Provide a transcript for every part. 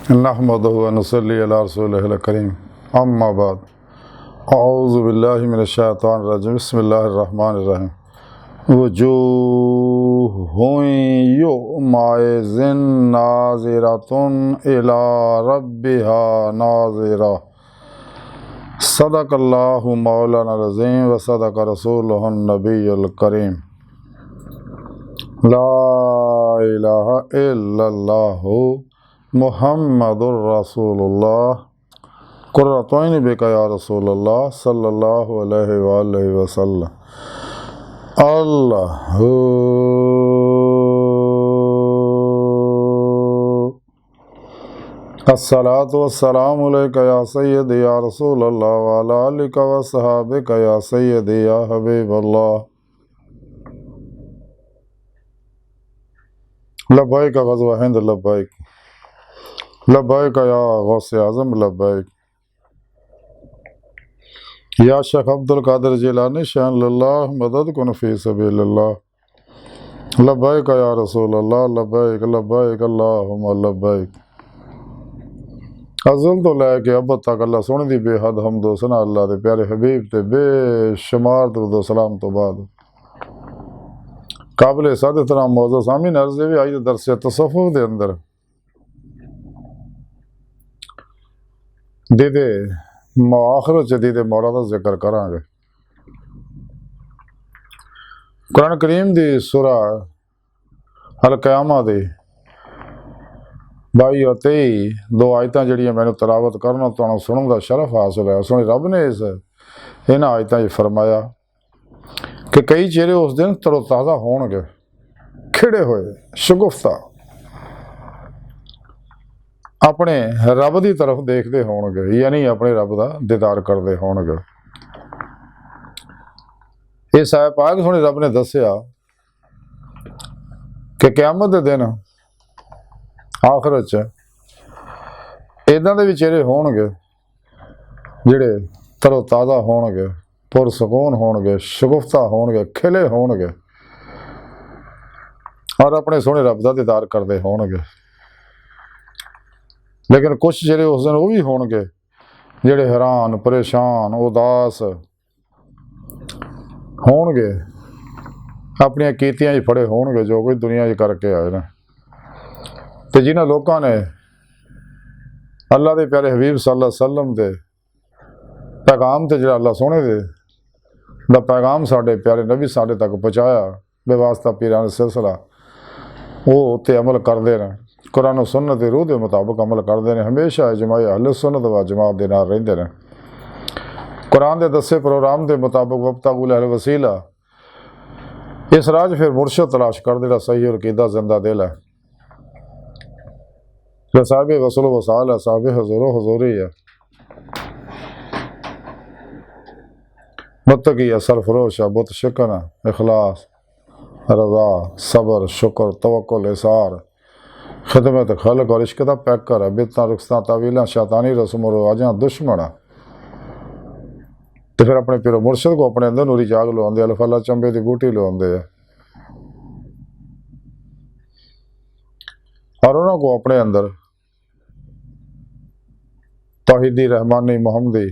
नहमदुहु व नुसल्ली अला रसूलिहिल करीम अम्मा बाद औज़ु बिल्लाहि मिनश शैतानिर रजीम बिस्मिल्लाहिर रहमानिर रहीम वजूहुन यौमइज़िन नाज़िरतुन इला रब्बिहा नाज़िरा सदक़ल्लाहु मौलाना अज़ीम व सदक़ रसूलुहुन नबियुल करीम ला इलाहा इल्लल्लाहु मुहम्मदुर रसूलुल्लाह कुर्रतुन बिका या रसूलल्लाह सल्लल्लाहु अलैहि वसल्लम अल्लाहु अस्सलातु वस्सलामु अलैका या सय्यदी या रसूलल्लाह व अला आलिका व सहाबिका या सय्यदी या हबीबल्लाह लब्बैक ग़ज़वा हिंद लब्बैक लब्बैक या गौसे आज़म लब्बैक या शेख अब्दुल कादिर जिलानी शान लिल्लाह मदद कुन फी सबीलिल्लाह लब्बैक या रसूल अल्लाह लब्बैक लब्बैक अल्लाहुम्मा लब्बैक। अज़ल तो लैके अब तक अल्लाह सोने दी बेहद हमदो सना अल्लाह दे प्यारे हबीब ते बेशुमार दुरूद सलाम तो बाद काबिल साद इहतराम मौजू सामीन अर्ज़ भी आई दरस तसव्वुफ़ दे अंदर दीदे आखिर दीदे मौला का जिक्र करांगे। कुरान करीम दी सूरा अल क़यामा दी 22 और 23 दो आयतां जड़ियां मैंने तलावत करना तो सुनने का शरफ हासिल है। सुनी रब ने इन्हां आयतां फरमाया कि कई चेहरे उस दिन तरोताज़ा होणगे, खिड़े हुए शगुफ्ता अपने रब की तरफ देखते होणगे, यानी अपने रब का दीदार करते होणगे। इस आयत पाक सोने रब ने दसिया कि क़यामत के दिन आखिर इदां दे भी चेहरे होणगे जिहड़े तरोताज़ा होणगे, पुरसकून होणगे, शगुफ्ता होणगे, खिले होणगे और अपने सोने रब का दीदार करते होणगे। लेकिन कुछ चेहरे उस दिन वो भी होणगे जिहड़े हैरान, परेशान, उदास होणगे, अपनी कीतियां फड़े होणगे जो कोई दुनिया करके आए ना। तो जिन्हां लोगों ने अल्लाह के प्यारे हबीब सल्लल्लाहु अलैहि वसल्लम के पैगाम ते जिहड़ा अल्लाह सोने दे दा पैगाम साडे प्यारे नबी साडे तक पहुँचाया बेवास्ता पीरान सिलसिला वो उत्ते अमल करते हैं, कुरान और सुन्नत की रूह के मुताबिक अमल करते हैं, हमेशा इजमाई अहले सुन्नत व जमात के नाल रहिंदे ने। कुरान के दसे प्रोग्राम के मुताबिक वब्तगू लहल वसीला इस राज फिर मुर्शद तलाश कर देना सही और अकीदा जिंदा दिल है। साहिब वसूल वसाल है, साहिब हजूर हजूरी है, मुत्तकी है, सरफरोश है, बुत शिकन है, इखलास, रजा, सबर, शुक्र, तवक्कुल, इसार, खिदमत खलक और इश्क का पैकर है, बितना रुखसा तावीला शैतानी रस्म और रवाजा दुश्मन है। तो फिर अपने पिरो मुर्शद को अपने अंदर नूरी जाग लवाते, अल्फाला चंबे की बूटी लवाते हैं और उन्होंने को अपने अंदर तौहीदी रहमानी मोहम्मदी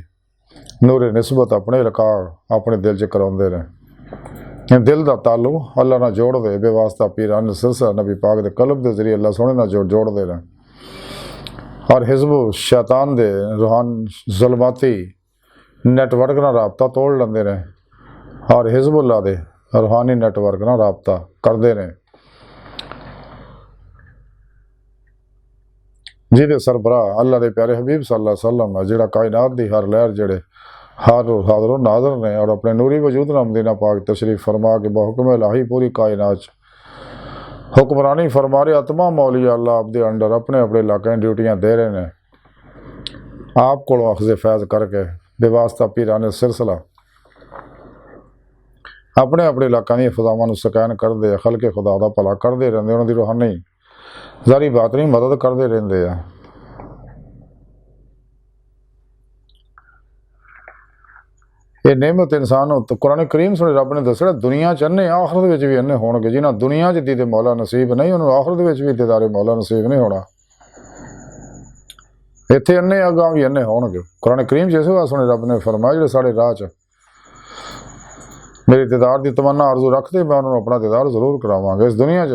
नूरे निस्बत अपने लकार अपने दिल च कराते हैं। दिल का ताल्लुक अल्लाह ना जोड़ दे बेवास्ता पीरान सिलसिला नबी पाक के कलब के जरिए अल्लाह सोने ना जोड़ते हैं और हिजब शैतान दे रूहान जुल्माती नैटवर्क ना राबता तोड़ लेंदे ने और हिजबुल्लाह दे रूहानी नैटवर्क ना राबता करते हैं, जिहदे सरबराह अल्लाह के प्यारे हबीब सल्लल्लाहु अलैहि वसल्लम है, जिहड़ा कायनात की हर लहर जिहड़े हाज़िर नाज़िर ने और अपने नूरी वजूद नाल मदीना पाक तशरीफ फरमा के बहुक्म इलाही पूरी कायनात हुक्मरानी फरमा रहे तमाम मौलिया अल्लाह आपके अंडर अपने अपने इलाके ड्यूटियां दे रहे हैं। आप को अखज़ फैज़ करके बेवास्ता पीराने सिलसिला अपने अपने इलाकों दी फजावां स्कैन करते, खलके खुदा का भला करते रहते, उन्होंने रूहानी जारी बात नहीं मदद करते रहते हैं। ये नेमत इंसान तो कुरान करीम सुने रब ने दसया दुनिया च अन्ने आखिरत भी अन्ने होणगे, जिन्हां दुनिया च दीदे मौला नसीब नहीं उन्होंने आखिरत भी दीदारे मौला नसीब नहीं होना। इत्थे अन्ने अगां भी अन्ने होणगे। कुरान करीम च इसे वास्ते रब ने फरमाया जिहड़े साढ़े राह च मेरी दीदार की तमन्ना आरजू रखते मैं उन्होंने अपना दीदार जरूर करावांगा। इस दुनिया च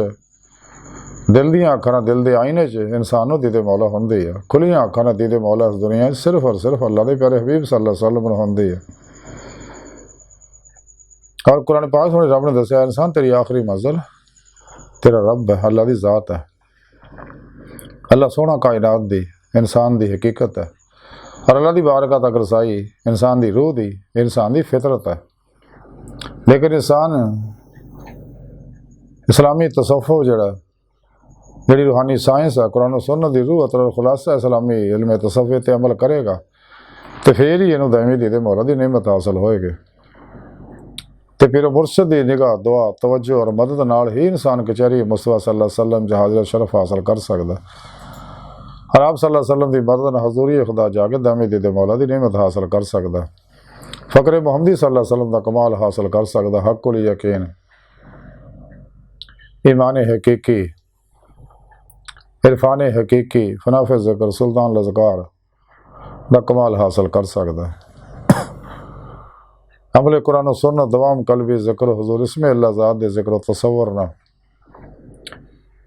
दिल दी अखां नाल दिल दे आईने च इंसान नूं दीदे मौला हुंदी है। खुलियां अखां नाल दीदे मौला इस दुनिया च सिर्फ और सिर्फ अल्लाह दे प्यारे हबीब सल्लल्लाहु अलैहि वसल्लम नूं हुंदी है। और कुरान पाक में रब ने दस्या इंसान तेरी आखिरी मंजिल तेरा रब है, अल्लाह दी ज़ात है। अल्लाह सोहना कायनात दी इंसान दी हकीकत है और अल्लाह दी बारगाह तक रसाई इंसान दी रूह दी इंसान दी फितरत है। लेकिन इंसान इस्लामी तसव्वुफ जिहड़ी रूहानी साइंस है कुरान सुन्नत दी रूह अतर खुलासा इस्लामी इल्म तसव्वुफ ते अमल करेगा तो फिर ही इन्हूं दायमी दीदे मौला दी नेमत हासिल होएगी। तो फिर मुर्शद की निगाह दुआ तवज्जो और मदद नाल ही इंसान कचहरी मुस्तफा सल्लल्लाहु अलैहि वसल्लम जहाज़ शरफ हासिल कर सकता और आप सल्लल्लाहु अलैहि वसल्लम की मदद हजूरी खुदा जाके दामी दीदे मौला की नेमत हासिल कर सकता। फ़क्र मुहम्मदी सल्लल्लाहु अलैहि वसल्लम का कमाल हासिल कर सकता। हक़्क़ुल यकीन ईमान हकीकी इरफान हकीकी फनाफ ज़िक्र सुल्तान लज़कार का कमाल हासिल कर सकता। अमल कुरान सुन्नत दवाम कल्बी ज़िक्र हुज़ूर इसमें अल्लाह ज़ात दे ज़िक्र तसव्वुर ना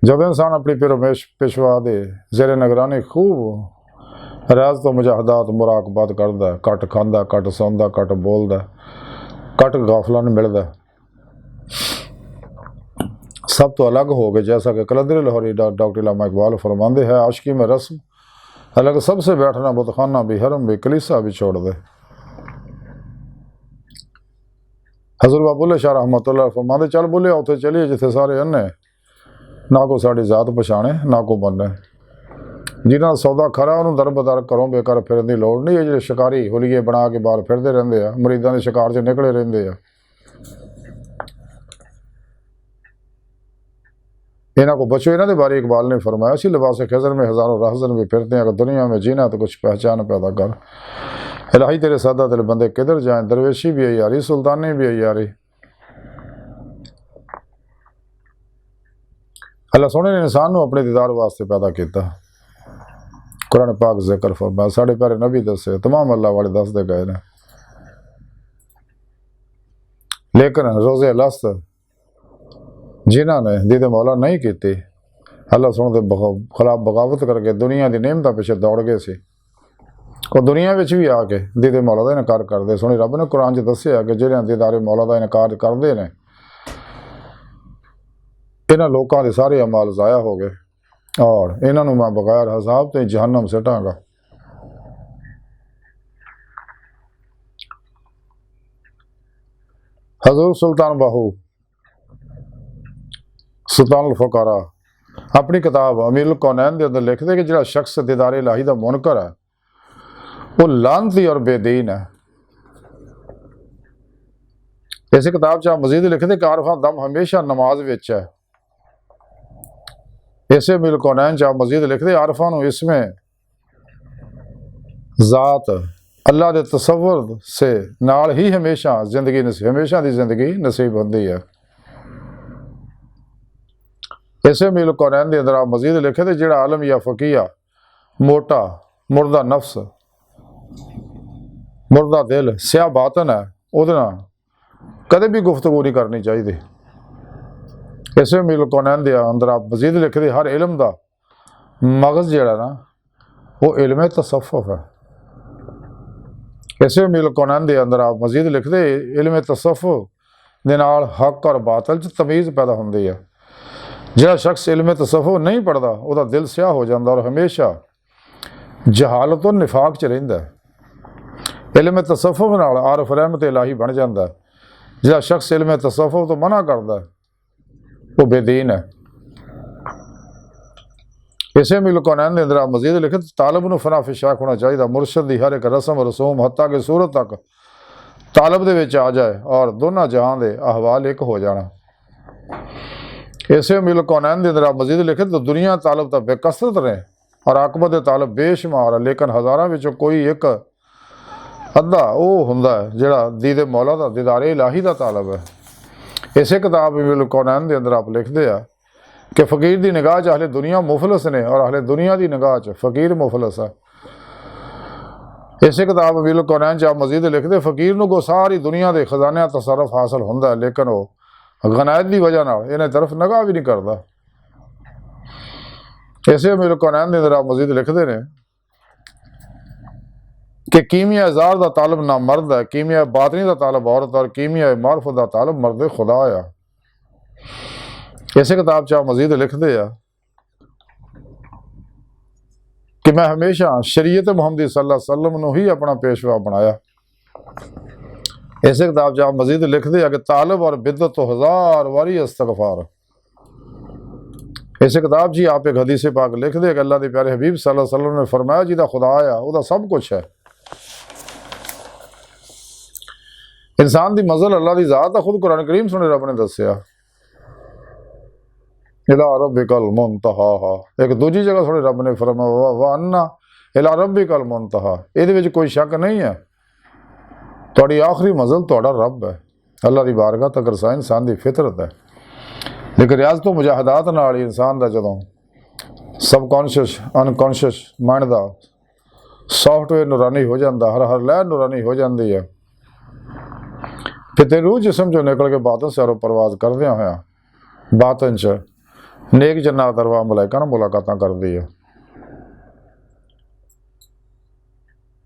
जब इंसान अपनी पिरमेश पेशवा दे ज़ेरे निगरानी खूब राज तो मुजाहदात मुराकबात करता है, घट खांदा घट सौंदा घट बोलता घट गाफलन मिलता सब तो अलग हो गए। जैसा कि कलंदर लाहौरी डॉक्टर इलामा इकबाल फरमाते हैं आशिकी में रस्म अलग सबसे बैठना बुतखाना भी हरम भी कलीसा भी छोड़ दे। हज़रत बाबुल्ले शाह रहमतुल्लाह फरमाते चल बुले उत्थे चलिए जिथे सारे अन्ने ना को साड़ी जात पछाणे ना को मन्ने जिन्होंने सौदा खरा उन्होंने दरबदर घरों बेकार फिरन की लोड़ नहीं है। जो शिकारी हुलीए बना के बाहर फिरते रहते हैं मरीजों के शिकार च निकले रहते हैं इन्हों को बचो। इन्हों के बारे इकबाल ने फरमाया सी लिबास खजर में हज़ारों रहजन भी फिरते हैं अगर दुनिया में जीना तो कुछ पहचान पैदा कर। इलाही तेरे सादा दिल बंदे किधर जाए दरवेशी भी अयारी सुल्तानी भी अयारी। अल्लाह सोने ने इंसान को अपने दीदार वास्ते पैदा किया। कुरान पाक जिक्र फरमाया साढ़े प्यारे नबी दसे तमाम अल्लाह वाले दसते गए ने। लेकिन रोज़े अलस्त जिन्होंने दीदे मौला नहीं की अल्लाह सोने के खिलाफ बगावत करके दुनिया की नेमत पिछे दौड़ गए सी और दुनिया में भी आके दीदे मौला का इनकार करते। सोनी रब ने कुरान च दसिया कि जिन्हें दीदारे मौला का इनकार करते हैं इन्होंने लोगों के सारे अमाल ज़ाया हो गए और इन्हों मैं बगैर हिसाब तो जहन्नम सिटांगा। हजूर सुल्तान बाहू सुल्तान अल फकारा अपनी किताब अमीरुल कौनैन के अंदर लिखते कि जो शख्स दीदारे इलाही का मुनकर है वो लानती और बेदीन है। इस किताब च मजीद लिखते कि आरफा दम हमेशा नमाज विच है। इसे अमीरुल कौनैन च मजीद लिखते आरफा नूं इसमें ज़ात अल्लाह के तसव्वुर से नाल ही हमेशा जिंदगी हमेशा की जिंदगी नसीब होती है। इसे अमीरुल कौनैन के अंदर आप मजीद लिखे थे जिहड़ा आलम या फकीया मोटा मुर्दा नफ्स मुर्दा दिल स्या बातन है उहदे नाल कदे भी गुफ्तगू नहीं करनी चाहिए। इसे अमीरुल कौनैन के अंदर आप मजीद लिखते हर इलम का मगज़ जिहड़ा ना वो इल्म तसव्वुफ है। इसे अमीरुल कौनैन के अंदर आप मजीद लिखते इल्म तसव्वुफ दे नाल हक और बातल च तमीज़ पैदा होंदी है। जिहड़ा शख्स इल्म तसव्वुफ नहीं पढ़ता वह दिल स्याह हो जाता और हमेशा जहालत और निफाक च रहिंदा है। इल्म तसव्वुफ नाल आरफ रहमत इलाही बन जाता है। जिहड़ा शख्स इल्म तसव्वुफ तो मना करता है वो बेदीन है। इसे अमीरुल कौनैन के अंदर आप मजीद लिखे तालब नूं फना फिशाक होना चाहिए। मुर्शद की हर एक रस्म रसूम हत्ता कि सूरत तक तालब दे विच आ जाए और दोनों जहां दे अहवाल एक हो जाना। इसे अमीरुल कौनैन के अंदर आप मजीद लिखे तो दुनिया तालब तो बेकसरत रहे और आकबत तालब बेशुमार है लेकिन हज़ारां विचों कोई एक अद्धा वो हुंदा है जिहड़ा दीदे मौला का दीदारे इलाही का तालब है। इसे किताब अमीरुल कौनैन के अंदर आप लिखते हैं कि फ़कीर की निगाह च अहले दुनिया मुफलस ने और अहले दुनिया की निगाह च फ़कीर मुफलस है। इसे किताब अमीरुल कौनैन च आप मजीद लिखते फकीर नूं को सारी दुनिया के खजानिया तसरफ हासिल होंदा है, लेकिन वो गनायत की वजह नाल इन्हें तरफ नगाह भी नहीं करता। इसे अमीरुल कौनैन के अंदर आप मजीद लिखते हैं कि कीमिया ज़ार का तालब ना मर्द है, कीमिया बातनी का तालब औरत और कीमिया मार्फत का तालब मर्द खुदा आ। इसे किताब च आप मजीद लिखते हैं कि मैं हमेशा शरीयत मुहम्मदी सल्लल्लाहु अलैहि वसल्लम नूं ही अपना पेशवा बनाया। इसे किताब च आप मजीद लिखते हैं कि तालब और बिदत तो 1000 वारी इस्तगफार। इस किताब जी आप एक हदीस पाक लिखते हैं कि अल्लाह के प्यारे हबीब सल्लल्लाहु अलैहि वसल्लम ने फरमाया जिहदा खुदा आ वह सब कुछ है। इंसान की मजल अल्लाह की जात है, खुद कुरान करीम सुने रब ने दसिया इला रब्बिकल मुंतहा। एक दूजी जगह थोड़ी रब ने फरमाया व अन्ना इला रब्बिकल मुंतहा। ये कोई शक नहीं है थोड़ी आखिरी मजल थोड़ा रब है, अल्लाह की बारगाह तक रसा इंसान की फितरत है। लेकिन रियाज तो मुजाहदात नाल ही इंसान का जदों सबकॉन्शियस अनकॉन्शियस माइंड का सॉफ्टवेयर नूरानी हो जाता, हर लहर नूरानी हो जाती है, फिर रूह जिसम चो निकल के बातन से परवाज करदिया होया बातन च नेक जन्नात अरवाह मलाइका नाल मुलाकातां करदी है,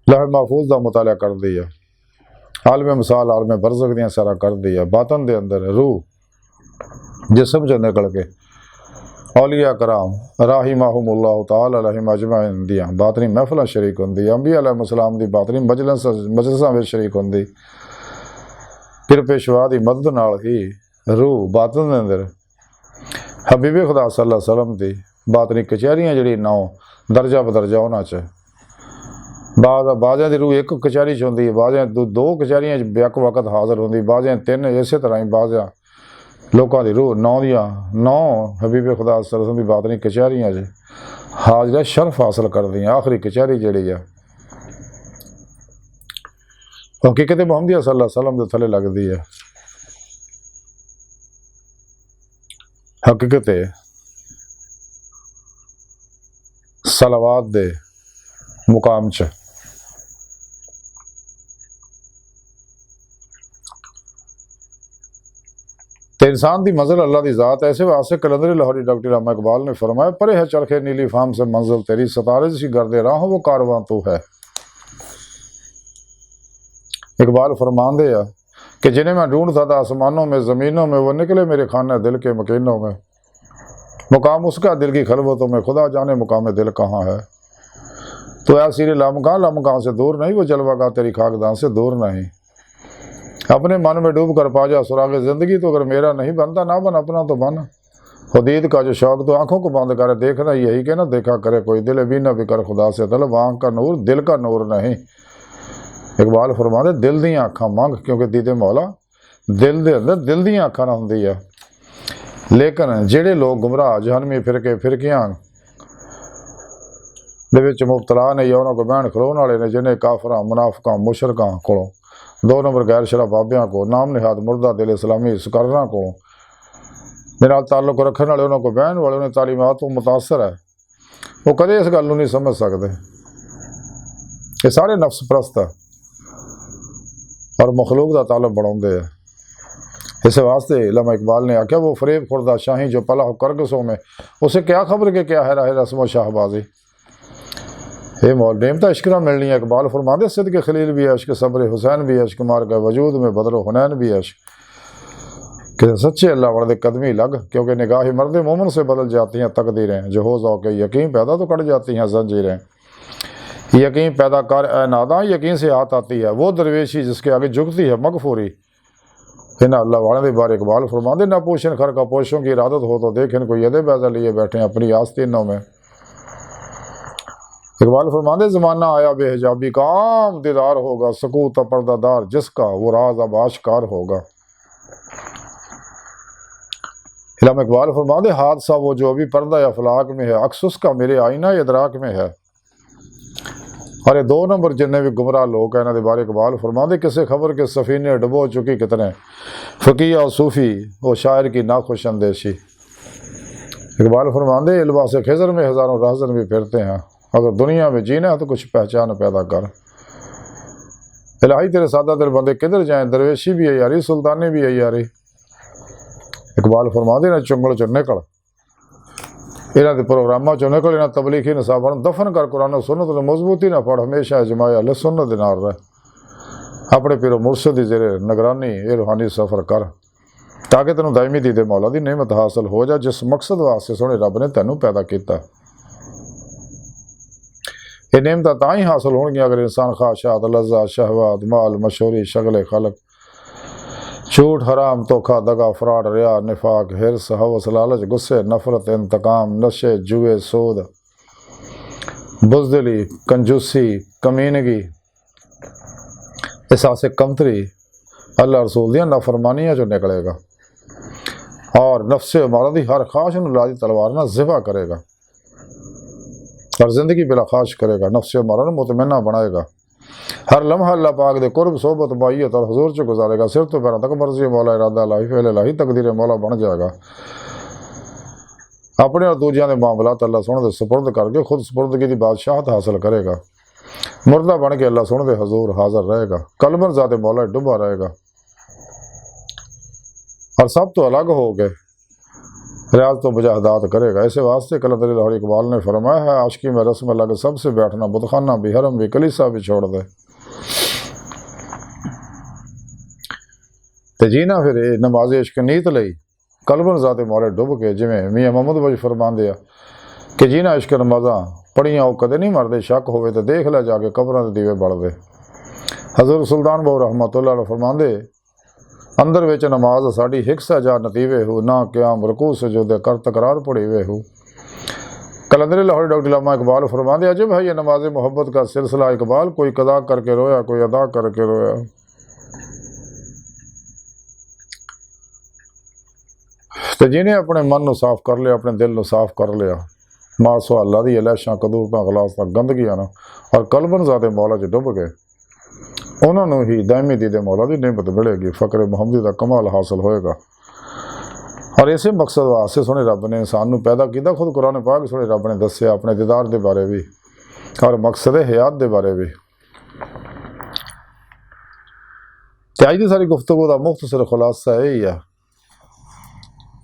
लौह महफूज का मुताला करदी है, आलम मिसाल आलम बरज़ख दियां सैरां करदी है। बातन दे अंदर रूह जिसम चो निकल के औलिया कराम राहिमहुमुल्लाह तआला अलैहिम अजमईन दियां बातनी महफिलां शरीक हुंदी, अंबिया अलैहिस्सलाम दी बातनी मजलिसां विच शरीक हुंदी। फिर पेशवा की मदद नाल ही रूह बातन दे अंदर हबीबे खुदा सल्लल्लाहु अलैहि वसल्लम दी बातनी कचहरियां जिहड़ी 9 दर्जा बदर्जा उन्हां च बाज़ियां दी रूह एक कचहरी च हुंदी, बाज़ियां 2 कचहरियां च बेक वक्त हाज़र हुंदी, बाज़ियां 3। इस तरह ही बाज़ियां लोगों की रूह 9 दियां 9 हबीबे खुदा सल्लल्लाहु अलैहि वसल्लम दी बातनी कचहरियां च हाज़र शरफ हासिल करदी। आखिरी कचहरी जिहड़ी है हकीकत मुहम्मदिया सल्लल्लाहु अलैहि वसल्लम के थले लगती है। हकीकत सलावात दे मुकाम च ते इंसान की मंजिल अल्लाह की ज़ात ऐसे वास्ते कलंदर लाहौरी डॉक्टर इलामा इकबाल ने फरमाया परे है चरखे नीली फाम से मंजिल तेरी सितारे सी गर्दे राहों वो कारवां तो है। इकबाल फरमांदे है कि जिन्हें मैं ढूंढता था आसमानों में ज़मीनों में वो निकले मेरे खाने दिल के मकीनों में, मुकाम उसका दिल की खलवतों में खुदा जाने मुकाम दिल कहाँ है। तो ऐसी लामकां से दूर नहीं, वो जलवागा तेरी खाकदान से दूर नहीं। अपने मन में डूब कर पा जा सुराग ज़िंदगी, तो अगर मेरा नहीं बनता ना बन अपना तो बन। खुदीद का जो शौक तो आंखों को बंद करे देखना यही के ना देखा करे कोई, दिल भी न बिकर खुदा से तलब, आँख का नूर दिल का नूर नहीं। इकबाल फरमाते दिल दी अखां मंग, क्योंकि दीदे मौला दिल दे अंदर दिल दी अखां हुंदी है। लेकिन जेड़े लोग गुमराह जहनमी फिरकियां दे विच मुबतला ने या उन्हां को बहन खलोण वाले ने, जिन्हें काफरां मुनाफिकां मुशरकां कोलों 2 नंबर गैर शरा बाबियां को नाम निहाद मुर्दा दिल इस्लामी सुकरना को मेरा ताल्लुक रखने वाले उन्होंने को बहन वाले उन्हें तालीमात तो मुतासर है, वो कदे इस गल नहीं समझ सकते। ये सारे नफ्स परस्त है और मखलूक का ताल्लुक बढ़ाते हैं। इस वास्ते इलामा इकबाल ने आख्या वो फरेब खुर्दा शाही जो पला हो करगसों में, उसे क्या खबर के क्या है राह रस्म शाहबाजी। ये मौल नेमता इश्क ना मिलनी है। इकबाल फरमाते सिद्द के खलील भी है इश्क, सब्र हुसैन भी है इश्क, मार का वजूद में बदर हुनैन भी है इश्क, कि सच्चे अल्लाह वाले कदमी लग, क्योंकि निगाह मर्द मोमन से बदल जाती हैं तकदीरें, जो हो जाओ के यकीन पैदा तो कट जाती हैं जंजीरें। यकीन पैदा कर ए नादा यकीन से हाथ आती है, वो दरवेशी जिसके आगे झुकती है मगफूरी। इन्हें अल्लाह वाले के बारे इकबाल फरमाते ना पोशन खर का पोशों की इरादत हो तो देख इनको यदे बैजा लिए बैठे हैं अपनी आस्तीनों में। इकबाल फरमाते ज़माना आया बेहिजाबी का आम दीदार होगा, सकूत पर्दादार जिसका वो राज अब आश्कार होगा। इलामा इकबाल फरमाते हादसा वो जो अभी पर्दा अफलाक में है, अक्स उसका मेरे आईना इदराक में है। अरे 2 नंबर जिन्हें भी गुमराह लोग हैं इन्होंने बारे इकबाल फरमाते किसे खबर के सफ़ीने डुबो चुकी कितने फ़कीह और सूफ़ी वो शायर की नाखुश अंदेशी। इकबाल फरमाते इल्बा से खिज़र में हज़ारों राहज़न भी फिरते हैं, अगर दुनिया में जीना है तो कुछ पहचान पैदा कर। इलाही तेरे सादा दिल बंदे किधर जाए, दरवेशी भी है यारी, सुल्तानी भी है यारी। इकबाल फरमाते ना चुंगल चो निकल, इन्हों के प्रोग्रामों चो निकल, इन्होंने तबलीगी निसाब दफन कर, कुरान सुन्नत तो मजबूती ना फड़, हमेशा जमाया अल सुन्नत दे नाल रह, अपने पीरो मुर्शद की जेरे निगरानी ये रूहानी सफ़र कर, ताकि तेन दायमी दीदे मौला की नेमत हासिल हो जाए, जिस मकसद वास्ते सोहने रब ने तेनों पैदा किया। ये नेमत तां ही हासिल होणगियां अगर इंसान ख्वाहिशात, लज़्ज़ात, शहवात, माल, मशहूरी, शगल खलक, झूठ, हराम, धोखा, दगा, फ्रॉड, रिया, निफाक, हिरस, हवस, लालच, गुस्से, नफरत, इंतकाम, नशे, जुए, सूद, बुज़दिली, कंजूसी, कमीनगी, एहसास कमतरी, अल्लाह रसूल दियां नाफरमानियां जो निकलेगा, और नफ्से मारा दी हर ख्वाहिश अल्लाह दी तलवार ना ज़िबा करेगा, और ज़िंदगी बिला ख्वाहिश करेगा, नफ्से मारा मुतमन्ना बनाएगा, हर लम्हा अल्लाह पाक दे कुर्ब सोबत बाइयत और हुजूर च गुजारेगा, सिर तो पैरों तक मर्जी मौला इरादा लाही फेल लाही तकदीर मौला बन जाएगा। अपने और दूजियां के मामलात अल्लाह सोहने दे सुपुर्द करके खुद सुपुर्दगी की बादशाहत हासिल करेगा, मुर्दा बन के अल्लाह सोहने दे हजूर हाजिर रहेगा, कलमर ज़ाते मौला डुबा रहेगा, और सब तो अलग हो गए रियाज तो मुजाहदात करेगा। ऐसे वास्ते कलंदर लाहौरी इकबाल ने फरमाया है, आशिकी में रस्म अलग सबसे बैठना, बुतखाना भी, हरम भी, कलीसा भी छोड़ दे। तो जी ना फिर नमाज इश्क नीत लई कलबन ज़ाते मौले डुब के, जिमें मियाँ मोहम्मद बज फरमाते हैं कि जी ना इश्क नमाजा पढ़ियाँ वो कदे नहीं मरते, शक होवे तो देख लै जाके कबरों के दीवे बढ़ते। हज़रत सुल्तान बहु रहमतुल्लाह अलैह फरमाते, अंदर विच नमाज साड़ी हिक्स है जा नतीवे हो, ना क्याम रकू सजूदे कर तकरार पड़ी वे हो। कलंदर लाहौरी डॉक्टर अल्लामा इकबाल फरमाते, अजब है ये नमाज मोहब्बत का सिलसिला इकबाल, कोई कदा करके रोया कोई अदा करके रोया। तो जिन्हें अपने मन को साफ कर लिया, अपने दिल को साफ कर लिया, मासो अल्लाह दी लैशां कदूरतां गलासतां गंदगियां ना, और कलबन ज़ाते मौला च डुब गए, उन्होंने ही दायमी दीदे मौला की नेमत मिलेगी, फ़क्र मुहम्मदी का कमाल हासिल होएगा। और इसे मकसद वास्ते सोहने रब ने इंसान को पैदा किया, खुद कुरान पाक सोहने रब ने दस्या अपने दीदार के बारे भी और मकसद हयात के बारे भी। तो अज की सारी गुफ्तगू का मुख्तसर खुलासा यही है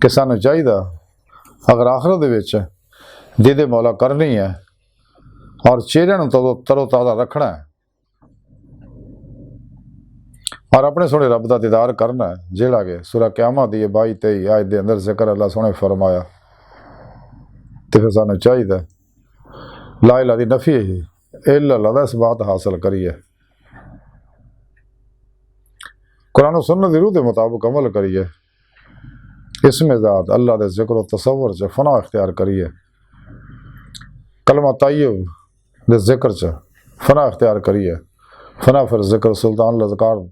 कि सानू चाहिए अगर आखिरत दीदे मौला करनी है और चेहरे तो तरोताज़ा रखना है और अपने सोहने रब का दीदार करना है, जेड़ा कि सूरह क़यामत दी 22-23 आयत दे अंदर जिक्र अल्लाह सोहने फरमाया। तो फिर सानू चाहिए ला इलाहा दी नफ़ी इल्लल्लाह दा इस बात हासिल करिए, कुरान सुन्नत दी रूह के मुताबिक अमल करिए, इसमें ज़ात अल्लाह के जिक्र और तसव्वुर च फना इख्तियार करिए, कलमा तय्यब दे जिक्र च फना इख्तियार करिए, फना फिर जिक्र सुल्तान लज़कार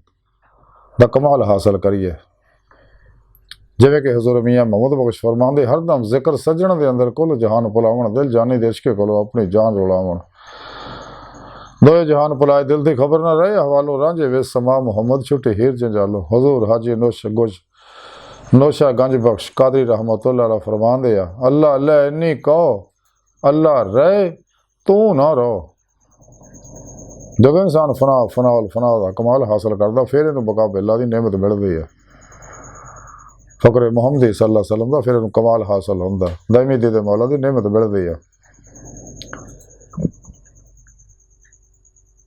दा कमाल हासिल करिए। जिवें कि हज़ूर मियाँ मोहम्मद बख्श फरमांदे, हरदम जिक्र सजण दे अंदर कुल जहान भुलावण, दिल जानी दे इश्क कोलों अपनी जान रुलावण, दोए जहान भुलाए दिल की खबर न रहे, हवालो रांझे वे समा मुहम्मद छुटे हीर जंजालो। हजूर हाजी नोशा गंज बख्श कादरी रहमतुल्लाह अलैह फरमांदे, अल्लाह अल्लाह इन्नी कहो अल्लाह रहे तू ना रहो। जब इंसान फना का कमाल हासिल करता, फिर इन्हू मुकाबले अल्लाह की नेमत मिलती है, फ़क्र मुहम्मदी सल्लल्लाहु अलैहि वसल्लम का फिर इन्हू कमाल हासिल होंदा, दायमी दीदे मौला की नेमत मिलती है।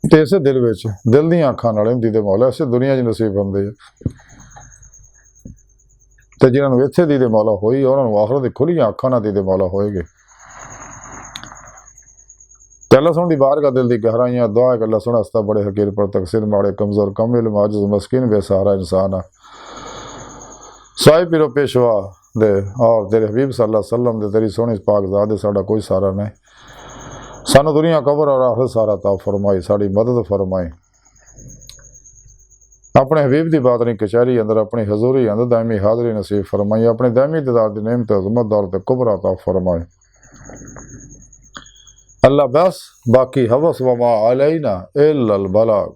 तो इसे दिल दी अखां नाल दीदे मौला इसे दुनिया च नसीब होंदे है। तो जिन्होंने इत्थे दीदे मौला होई, उन्होंने आखिरत दी खुलियां अखां नाल दीदे मौला होएगे। अल्लाह सोहने दी बारगाह दिल दी गहराइयां दुआ है कि अल्लाह सोहना हस्ता बड़े हकीर पर तकसीर माड़े कमज़ोर कम इल्म आजिज़ मस्कीन बेसहारा इंसान है। साहिब पीरो पेशवा दे और तेरे हबीब सल्लल्लाहु अलैहि वसल्लम दे तेरी सोहनी पाक ज़ात दे साडा कोई सारा नहीं, सानू दुनिया कबर और आखिरत सारा ता फरमाई, साड़ी मदद फरमाई, अपने हबीब की बात नहीं कचहरी अंदर अपनी हजूरी अंदर दायमी हाज़री नसीब फरमाई, अपने दायमी दीदार दी नेमत अज़मत दौलत कुबरा ता फरमाए। अल्लाह बस बाकी हवस वमा अलैना इल्लल बलाग।